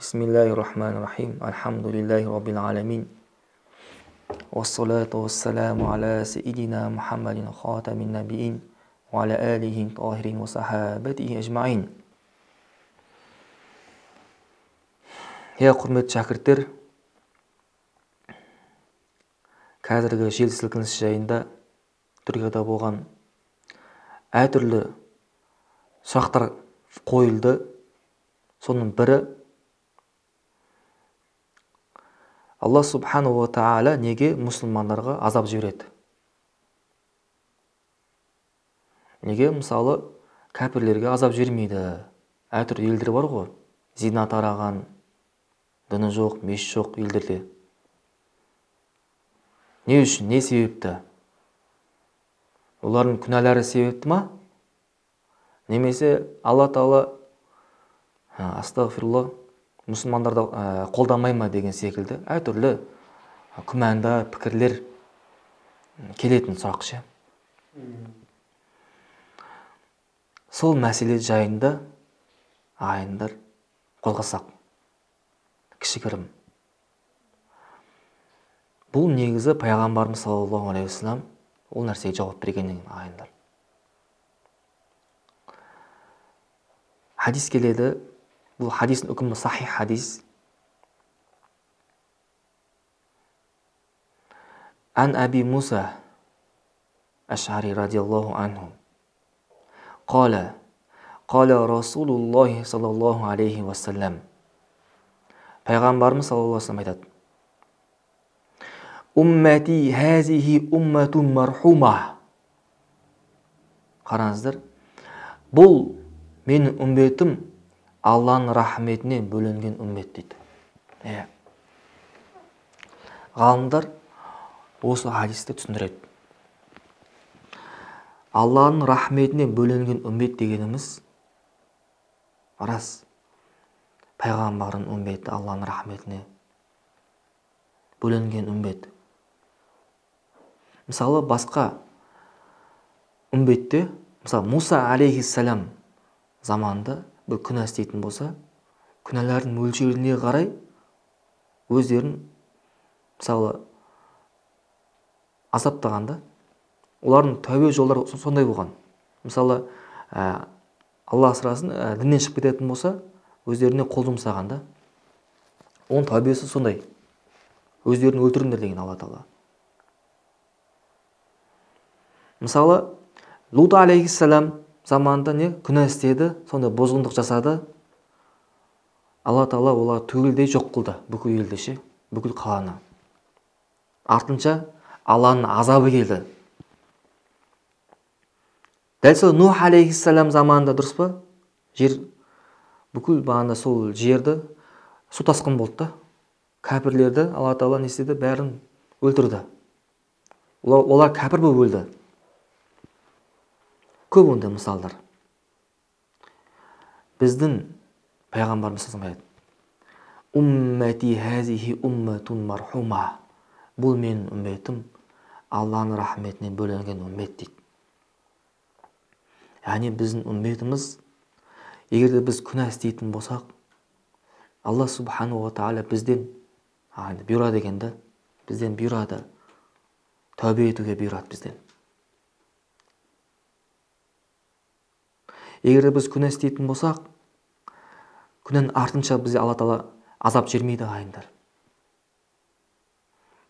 Bismillahirrahmanirrahim. Alhamdulillahi rabbil alamin. Wassalatu wassalamu ala sayyidina Muhammadin khatamin nabiyyin wa ala alihi tahirin wa sahabatihi ajma'in. Құрметті шәкірттер, қазіргі жел сілкінісі жайында Түркияда болған әртүрлі сұрақтар қойылды. Соның бірі, Алла субхану ва тағала неге мұсылмандарға азап жібереді? Неге мысалы кәпірлерге азап жібермейді? Әртүрлі елдер бар ғой, зина тараған, діні жоқ, мешіт жоқ елдерде. Не үшін, не себепті? Олардың күнәлары себепті ма? Немесе Алла Тағала астағфирулла мұсылмандарды қолдамай ма деген секілді әртүрлі күмәнді пікірлер келетін сұрақ ше. Сол мәселе жайында ағайындар қозғасақ кішігірім. Бұл негізі пайғамбарымыз саллаллаху алейхи вассалам ол нәрсеге жауап бергеннен кейін ағайындар. Хадис келеді. Бұл хадистің үкімі сахих хадис. Ан Аби Муса Аш'ари радиаллаху анху қала Расулуллахи саллаллаху алейхи вассалам. Пайғамбарымыз саллаллаху алейхи вассалам айтады: Уммати хазихи умматун мархума. Қараңыздар, бұл менің үмбетім Алланың рахметінен бөлінген үмбет дейді. Ғалымдар осы хадисті түсіндіреді. Алланың рахметінен бөлінген үмбет дегеніміз рас. Пайғамбардың үмбеті Алланың рахметіне бөлінген үмбет. Мысалы басқа үмбетте, мысалы Муса алейхиссалам заманында бір күнә істейтін болса, күнәлардың мөлшеріне қарай өздерін мысалы азаптағанда, олардың тәубе жолдары сондай болған. Мысалы Алла асырасын, діннен шығып кететін болса, өздеріне қол жұмсағанда, оның тәубесі сондай. Өздерін өлтіріңдер деген Алла Тағала. Мысалы Лут алейхиссалам заманында не күнә істеді, сонда бозғындық жасады. Алла Тағала олар түгелдей жоқ қылды, бүкіл елді ше, бүкіл қаланы. Артынша Алланың азабы келді. Дәл сол Нух алейхиссалам заманында, дұрыс па? Жер бүкіл бағанда сол жерді су тасқын болды. Кәпірлерді Алла Тағала не істеді? Бәрін өлтірді. Олар кәпір болып өлді. Көп ондай мысалдар. Біздің пайғамбарымыз айтады: Уммати хазихи умматун мархума. Бұл менің үмметім Алланың рахметінен бөлінген үммет дейді. Яғни біздің үмметіміз, егерде біз күнә істейтін болсақ, Алла субхану ва тағала бізден бұйырады дегенді, бізден бұйырады, тәубе етуге бұйырады бізден. Егер біз күнә істейтін болсақ, күнәнің артынша бізде Алла Тағала азап жібермейді ағайындар.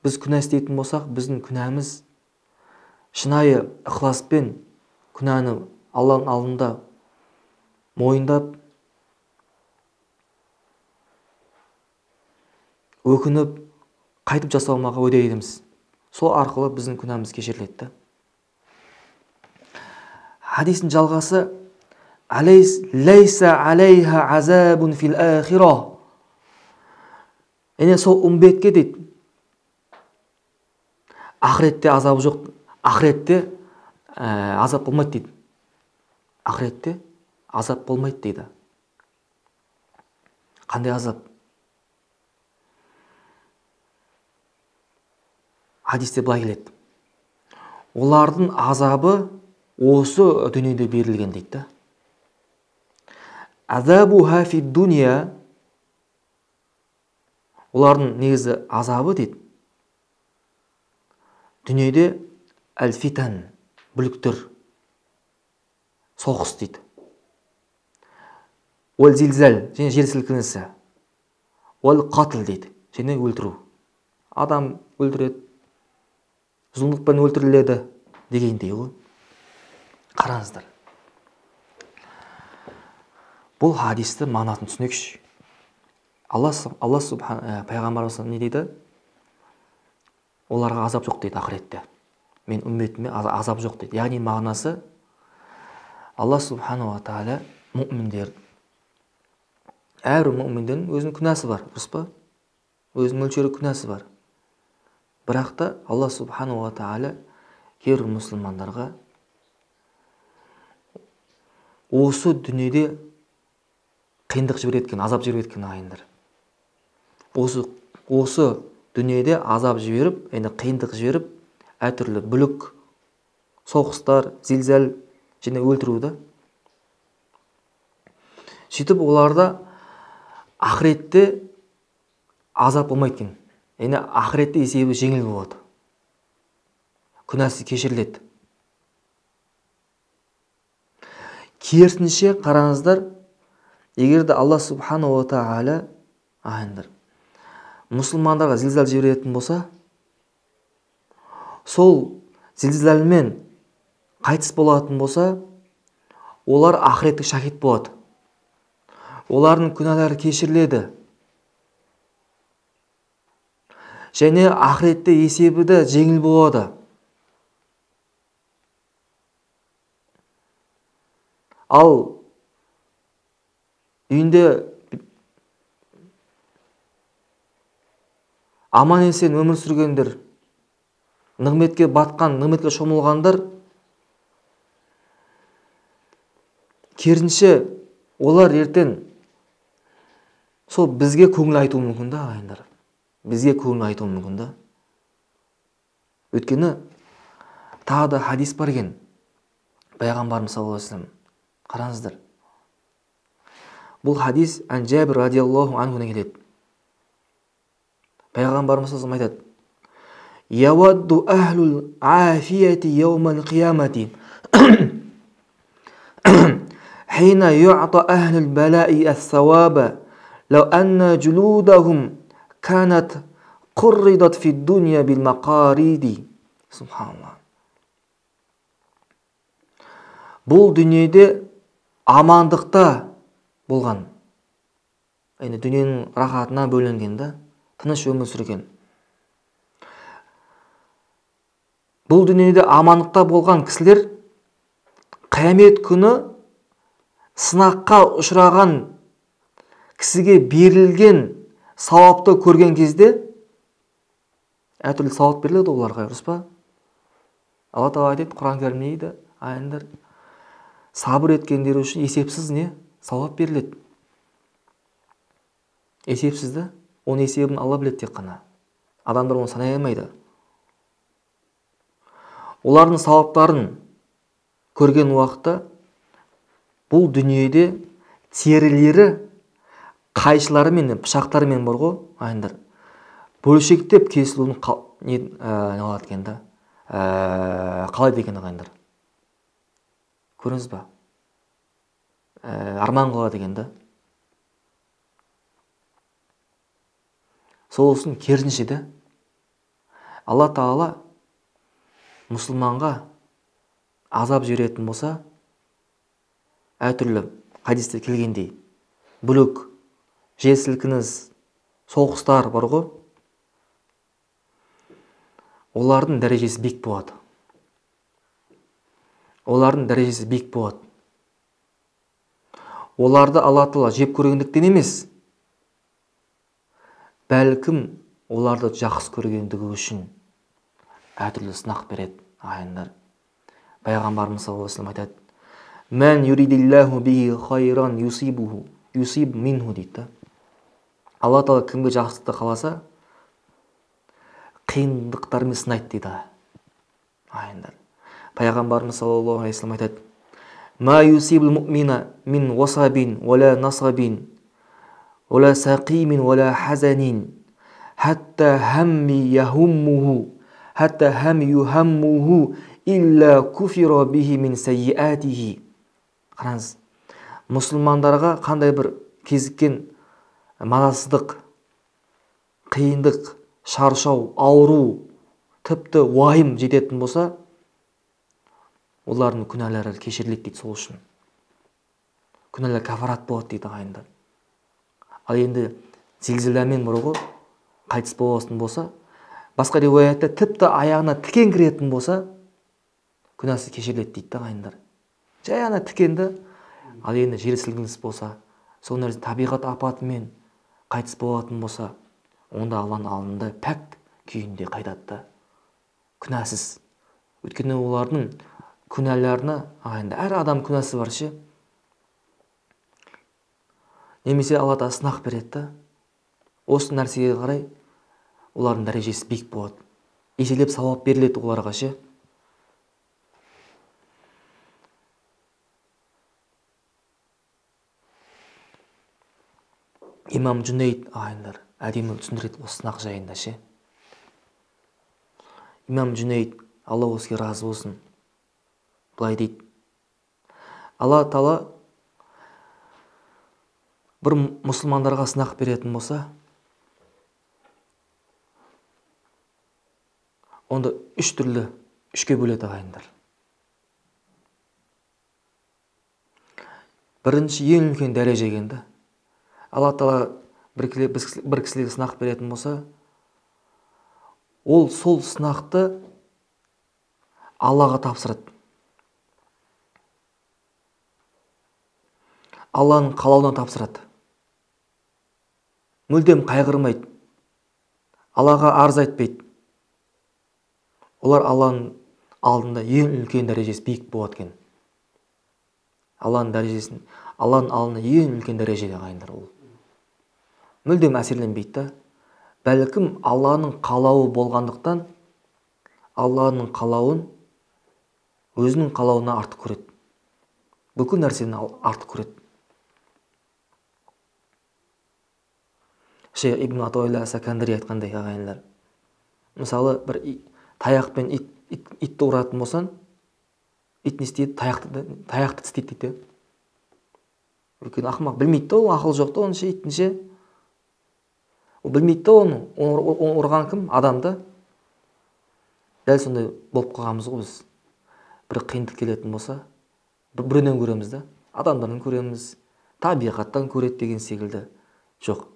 Біз күнә істейтін болсақ, біздің күнәміз шынайы ықыласпен күнәні Алланың алдында мойындап, өкініп, қайтып жасалмаға уәде етеміз. Сол арқылы біздің күнәміз кешіріледі. Хадистің жалғасы: Лейса алейха азабун фил ахира. Яғни сол үмбетке дейді, ақыретте азабы жоқ, ақыретте азап болмайды дейді. Ақыретте азап болмайды дейді. Қандай азап? Хадисте былай келеді: олардың азабы осы дүниеде берілген дейді. Азабуха фи дуния олардың негізі азабы дейді. Дүниеде әл-фитан, бүліктер, соғыс дейді. Уәл-зилзал, және жер сілкінісі. Уәл-қатл дейді, және өлтіру. Адам өлтіреді, зұлымдықпен өлтіріледі дегендей ғой. Қараңыздар. Бұл хадисті мағынасын түсінейікші. Алла пайғамбарымыз не дейді? Оларға азап жоқ дейді ақыретте. Мен үмметіме азап жоқ дейді. Яғни мағынасы Алла субхану ва тағала мүминдер, әрбір мүминдердің өзінің күнәсі бар, дұрыс па? Өзінің мөлшері күнәсі бар. Бірақ та Алла субхану ва тағала кейбір мұсылмандарға осы дүниеде қиындық жіберетін, азап жіберетін ағайындар. Осы дүниеде азап жіберіп, қиындық жіберіп, әртүрлі бүлік, соғыстар, зилзал және өлтіруді. Сөйтіп оларда ақыретте азап болмайды екен. Ақыретте есебі жеңіл болады. Күнәсі кешіріледі. Керісінше қараңыздар, егерде Алла субхану ва тағала мұсылмандарға зилзал жіберетін болса, сол зилзалмен қайтыс болатын болса, олар ақыреттік шахид болады. Олардың күнәлары кешіріледі. Және ақыретте есебі де жеңіл болады. Ал үйінде аман есен өмір сүргендер, нығметке батқан, нығметке шомылғандар, керісінше олар ертең сол бізге көңіл айтуы мүмкін да, ағайындар. Бізге көңіл айтуы мүмкін да. Өйткені тағы да хадис бар екен. Пайғамбарымыз саллаллаху алейхи ва саллям. Қараңыздар. Бұл хадис Ан-Джабир радиаллаху анхудан келеді. Пайғамбарымыз саллаллаху алейхи ва саллям айтады: "Явадду ахлул афияти яумал қиямати хина юъта ахлул балаи ас-саваба лау анна джулудахум канат қурридат фи дуния бил мақариди." Субханаллах. Бұл дүниеде амандықта болған, дүниенің рахатына бөленген да, тыныш өмір сүрген. Бұл дүниеде амандықта болған кісілер қиямет күні сынаққа ұшыраған кісіге берілген сауапты көрген кезде, әртүрлі сауап беріледі оларға, дұрыс па? Алла тағала айтады, Құран кәрімде дейді, ағайындар, сабыр еткендері үшін есепсіз сауап беріледі. Есепсіз да, оның есебін Алла біледі тек қана. Адамдар оны санай алмайды. Олардың сауаптарын көрген уақытта бұл дүниеде терілері, қайшылары мен пышақтары мен бар ғой, ағайындар, бөлшектеп кесілуін қалай деген ағайындар. Көріңіз ба? Арман қылады екен да. Сол үшін керісінше де Алла тағала мұсылманға азап жіберетін болса, әртүрлі хадисте келгендей бүлік, жер сілкініс, соғыстар бар ғой, олардың дәрежесі биік болады. Олардың дәрежесі биік болады. Оларды Алла тағала жеп көргендіктен емес, бәлкім оларды жақсы көргендігі үшін әртүрлі сынақ береді, ағайындар. Пайғамбарымыз саллаллаху алейхи ва саллям айтады: "Мән юридиллаху бихи хайран юсиб минху" дейді. Алла тағала кімге жақсылықты қаласа, қиындықтармен сынайды дейді, ағайындар. Пайғамбарымыз саллаллаху алейхи ва саллям айтады: "Ма юсибул муъмина мин васабин вала насабин вала сақимин вала хазанин hatta hammi yahummuhu hatta ham yuhammuhu illa kufira bihi min sayyiatihi. Қараңыз, мұсылмандарға қандай бір кезіккен мазасыздық, қиындық, шаршау, ауру, тіпті уайым жететін болса, олардың күнәлары кешіріледі дейді. Сол үшін күнәлар кафарат болады дейді ағайындар. Ал енді зілзаламен бұрынғы қайтыс болатын болса, басқа риуаятта тіпті аяғына тікен кіретін болса, күнәсі кешіріледі дейді ағайындар. Жай ана тікенді, ал енді жер сілкініс болса, сол нәрсе табиғат апатымен қайтыс болатын болса, онда Алланың алдында пәк күйінде қайтады, күнәсіз. Өйткені олардың күнәларына, ағайында, әр адам күнәсі бар ше. Немесе Алла тағала сынақ береді, осы нәрсеге қарай олардың дәрежесі биік болады. Еселеп сауап беріледі оларға ше. Имам Жүнейд ағайындар әдемі түсіндіреді осы сынақ жайында ше. Имам Жүнейд, Алла осыға разы болсын, былай дейді: Алла тағала бір мұсылмандарға сынақ беретін болса, онда үшке бөледі ағайындар. Бірінші ең үлкен дәреже екенді. Алла тағала бір кісілерге сынақ беретін болса, ол сол сынақты Аллаға тапсырады. Алланың қалауына тапсырады. Мүлдем қайғырмайды. Аллаға арыз айтпайды. Олар Алланың алдында ең үлкен дәрежесі биік болады екен. Алланың дәрежесін, Алланың алдында ең үлкен дәреже ағайындар ол. Мүлдем әсерленбейді. Бәлкім Алланың қалауы болғандықтан, Алланың қалауын өзінің қалауына артық көреді. Бүкіл нәрсені артық көреді. Шейх Ибн Атауилла Сакандри айтқандай ағайындар. Мысалы, бір таяқпен итті ұратын болсан, ит не істейді? Таяқты тістейді дейді. Өйткені ақымақ білмейді, ол ақыл жоқ, оның ше иттінше. Ол білмейді, оны ұрған кім? Адамды. Дәл сондай болып қалғанбыз ғой біз. Бір қиындық келетін болса, бірінен көреміз да, адамдардан көреміз, табиғаттан көреді деген секілді. Жоқ,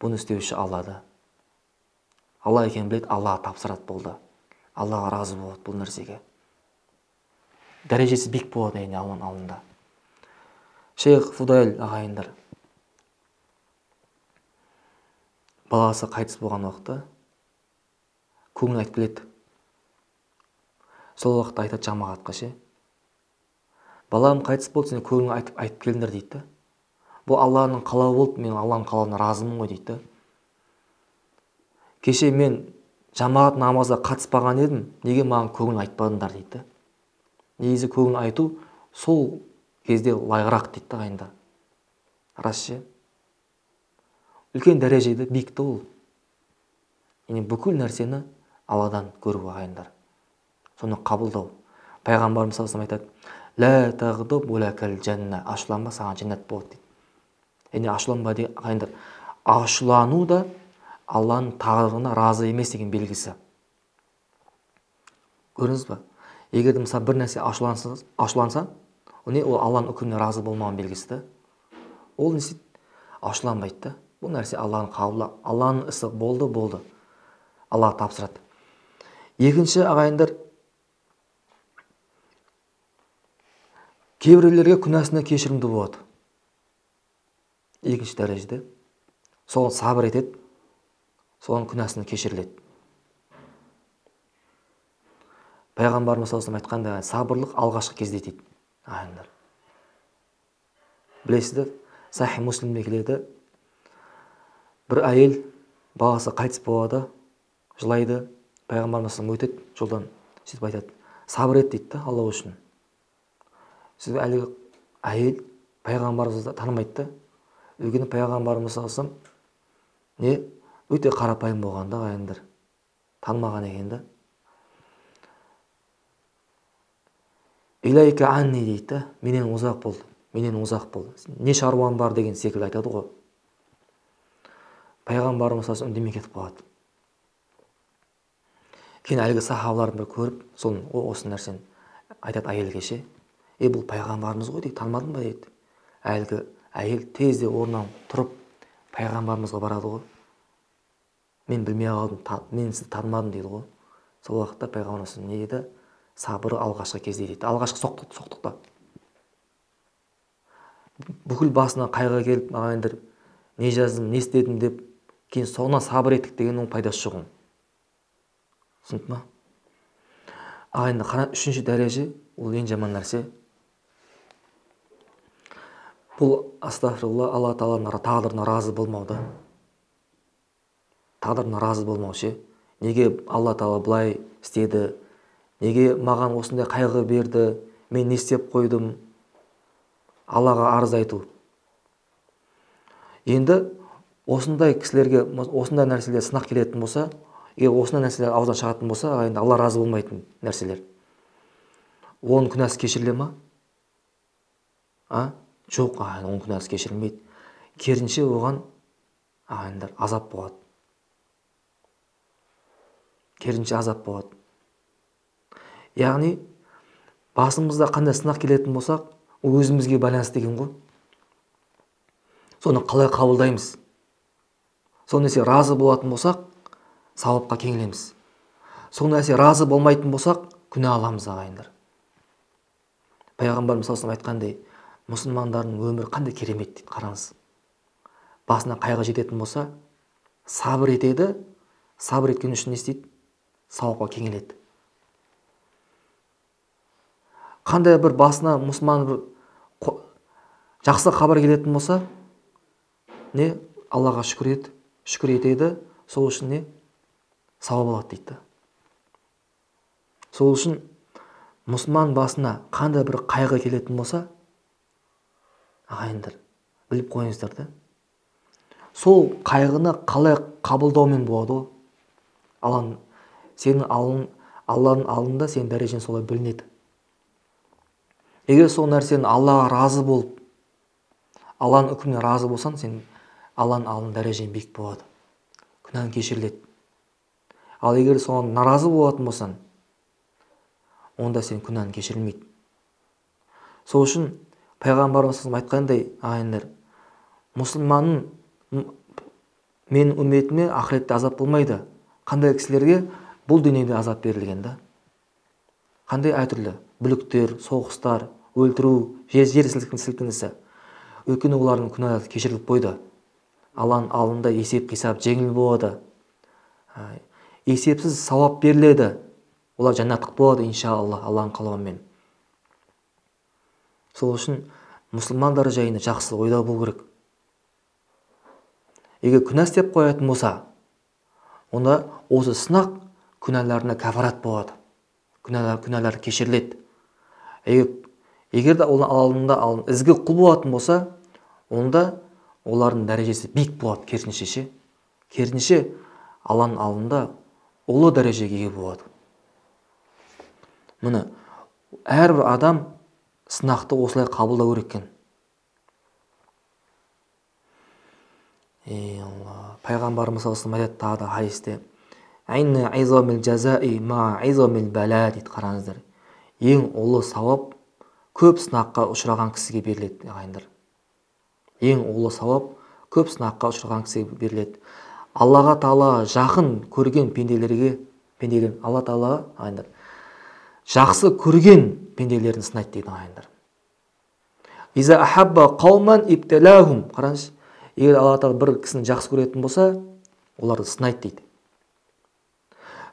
бұны істеуші Аллады. Алла екен біледі, Аллаға тапсырады болды. Аллаға разы болады бұл нәрсеге. Дәрежесі биік болады яғни Алланың алдында. Шейх Фудайл ағайындар баласы қайтыс болған уақытта көңіл айтып келеді. Сол уақытта айтады жамағатқа ше: балам қайтыс болды, сен көңіл айтып келдіңдер дейді. Бұл Алланың қалауы болды, мен Алланың қалауына разымын ғой дейді. Кеше мен жамағат намазға қатыспаған едім, неге маған көңіл айтпадыңдар дейді. Негізі көңіл айту сол кезде лайығырақ дейді ағайындар. Рас ше. Үлкен дәрежеде биікті ол. Яғни бүкіл нәрсені Алладан көру ағайындар. Соны қабылдау. Пайғамбарымыз саллаллаху алейхи айтады: «Ла тағдаб уәләкәл жәнна», ашуланба, саған жәннат болады дейді. Яғни ашуланба деген ағайындар, ашулану да Алланың тағдырына разы емес деген белгісі. Көрдіңіз ба? Егер де мысалы бір нәрсе ашуланса, ол Алланың үкіміне разы болмаған белгісі. Ол не істейді? Ашуланбайды. Бұл нәрсе Алланың қабылы, Алланың ісі болды. Аллаға тапсырады. Екінші ағайындар, кейбіреулерге күнәсіне кешірімді болады. Екінші дәрежеде соған сабыр етеді, соған күнәсіне кешіріледі. Пайғамбарымыз саллаллаху алейхи айтқанда, сабырлық алғашқы кезде дейді ағайындар. Білесіздер, Сахи Муслимде келеді, бір әйел баласы қайтыс болады, жылайды. Пайғамбарымыз өтеді жолдан, сөйтіп айтады: сабыр ет дейді, Алла үшін. Сіз әлгі әйел пайғамбарымызды танымайды. Өйткені пайғамбарымыз саллаллаху алейхи өте қарапайым болған да ағайындар, танымаған екен да. Илайка анни дейді да, менен ұзақ бол, менен ұзақ бол. Не шаруам бар деген секілді айтады ғой. Пайғамбарымыз саллаллаху алейхи үндемей кетіп қалады. Кейін әлгі сахабалар бір көріп, соны осы нәрсені айтады әйелге ше. Бұл пайғамбарымыз ғой дейді, танымадың ба дейді. Әлгі әйел тезде орнынан тұрып пайғамбарымызға барады ғой. Мен білмей қалдым, мен сізді танымадым дейді ғой. Сол уақытта пайғамбарымыз не дейді? Сабыры алғашқы кезде дейді. Алғашқы соқтықта. Бүкіл басына қайғы келіп, ағайындар, не жаздым, не істедім деп, кейін соңынан сабыр еттік деген оның пайдасы жоқ. Түсінді ма? Ағайындар, үшінші дәреже, ол ең жаман нәрсе. Бұл астағфирулла, Алла Тағаланың тағдырына разы болмау да. Тағдырына разы болмау ше. Неге Алла Тағала былай істеді? Неге маған осындай қайғы берді? Мен не істеп қойдым? Аллаға арыз айту. Енді осындай кісілерге, осындай нәрселер сынақ келетін болса, егер осындай нәрселер аузынан шығатын болса, енді Алла разы болмайтын нәрселер. Оның күнәсі кешіріле ма? Жоқ, оның күнәсі кешірілмейді. Керісінше оған ағайындар азап болады. Керісінше азап болады. Яғни басымызда қандай сынақ келетін болсақ, ол өзімізге байланысты деген ғой. Соны қалай қабылдаймыз? Сол нәрсе разы болатын болсақ, сауапқа кеңелеміз. Сол нәрсе разы болмайтын болсақ, күнә аламыз ағайындар. Пайғамбарымыз саллаллаху алейхи айтқандай, мұсылмандардың өмірі қандай керемет дейді, қараңыз. Басына қайғы жететін болса, сабыр етеді, сабыр еткен үшін не істейді? Сауапқа кеңеледі. Қандай бір басына мұсылман бір жақсы хабар келетін болса, не? Аллаға шүкір етеді, сол үшін не? Сауап алады дейді. Сол үшін мұсылман басына қандай бір қайғы келетін болса, ағайындар, біліп қойыңыздар да. Сол қайғыны қалай қабылдаумен болады ғой. Алланың алдында сенің дәрежең солай білінеді. Егер сол нәрсені Аллаға разы болып, Алланың үкіміне разы болсаң, сен Алланың алдында дәрежең биік болады. Күнәң кешіріледі. Ал егер соған наразы болатын болсаң, онда сен күнәң кешірілмейді. Сол үшін пайғамбарымыз айтқандай, ағайындар, мұсылманның менің үмметіме ақыретте азап болмайды. Қандай кісілерге бұл дүниеде азап берілген да. Қандай әртүрлі бүліктер, соғыстар, өлтіру, жер сілкінісі. Өйткені олардың күнәлары кешіріліп қойды. Алланың алдында есеп-қисап жеңіл болады. Есепсіз сауап беріледі. Олар жәннаттық болады, иншалла, Алланың қалауымен. Сол үшін мұсылмандар жайында жақсы ойда болу керек. Егер күнә істеп қоятын болса, онда осы сынақ күнәларына кәфарат болады. Күнәлар кешіріледі. Егер де оның алдында ізгі құл болатын болса, онда олардың дәрежесі биік болады, керісінше. Керісінше Алланың алдында ұлы дәрежеге ие болады. Міне, әрбір адам сынақты осылай қабылдау керек екен. Пайғамбарымыз айтады тағы да хадисте, «Айна айзамил жазаи ма айзамил бәлә» дейді, қараңыздар. Ең ұлы сауап көп сынаққа ұшыраған кісіге беріледі, ағайындар. Ең ұлы сауап көп сынаққа ұшыраған кісіге беріледі. Аллаға Тағала жақын көрген пенделерге, Алла Тағала, ағайындар, жақсы көрген пенделерін сынайды дейді, ағайындар. Иза ахабба қауман ибталахум. Қараңыз, егер Алла Тағала бір кісіні жақсы көретін болса, оларды сынайды дейді.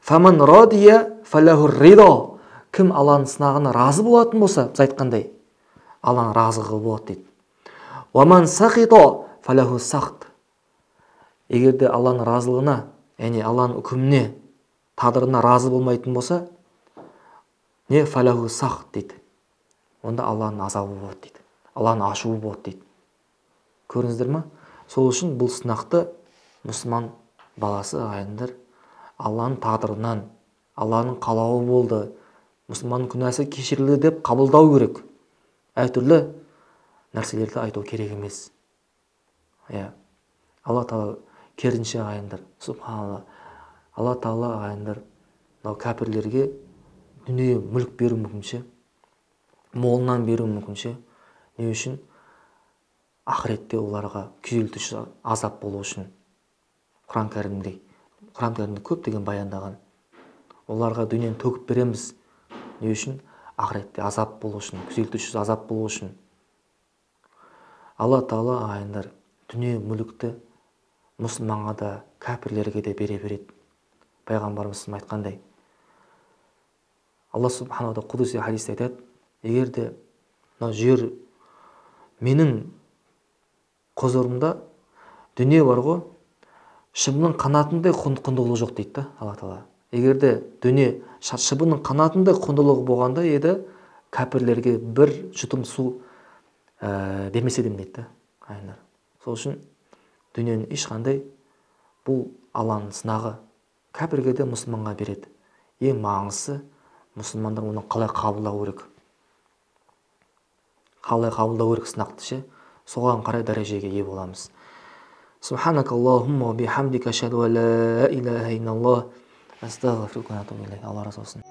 Фаман радия фалахур ридо. Кім Алланың сынағына разы болатын болса, біз айтқандай, Алланың разылығы болады дейді. Уаман сахито фалаху сахт. Егер де Алланың разылығына, яғни Алланың үкіміне, тағдырына разы болмайтын болса, не фалаху сахт дейді. Онда Алланың азабы болады дейді. Алланың ашуы болады дейді. Көрдіңіздер ме? Сол үшін бұл сынақты мұсылман баласы ағайындар Алланың тағдырынан, Алланың қалауы болды, мұсылманның күнәсі кешірілді деп қабылдау керек. Әртүрлі нәрселерді айту керек емес. Алла Тағала керісінше ағайындар, субханалла, Алла Тағала ағайындар кәпірлерге дүние мүлік беру мүмкінші, молынан беру мүмкінші. Не үшін? Ақыретте оларға күйзелтуші азап болу үшін. Құран кәрімде көптеген баяндаған. Оларға дүниені төгіп береміз. Не үшін? Ақыретте азап болу үшін, күйзелтуші азап болу үшін. Алла Тағала ағайындар дүние мүлікті мұсылманға да, кәпірлерге де бере береді. Пайғамбарымыз айтқандай, Алла субханала тағала құдси хадисте айтады, егер де жер менің құзырымда дүние бар ғой, шыбының қанатындай құндылығы жоқ дейді Алла Тағала. Егер де дүние шыбының қанатындай құндылығы болғанда еді, кәпірлерге бір жұтым су бермес едім дейді. Сол үшін дүниенің ешқандай, бұл Алланың сынағы, кәпірге де мұсылманға береді. Ең маңызды мұсылмандар оны қалай қабылдау керек. Қалай қабылдау керек сынақты ше, соған қарай дәрежеге ие боламыз. Субханак Аллахумма бихамдика ашхаду ан ла илаха илlalloh астағфирука ва атубу илейк. Алла разы болсын.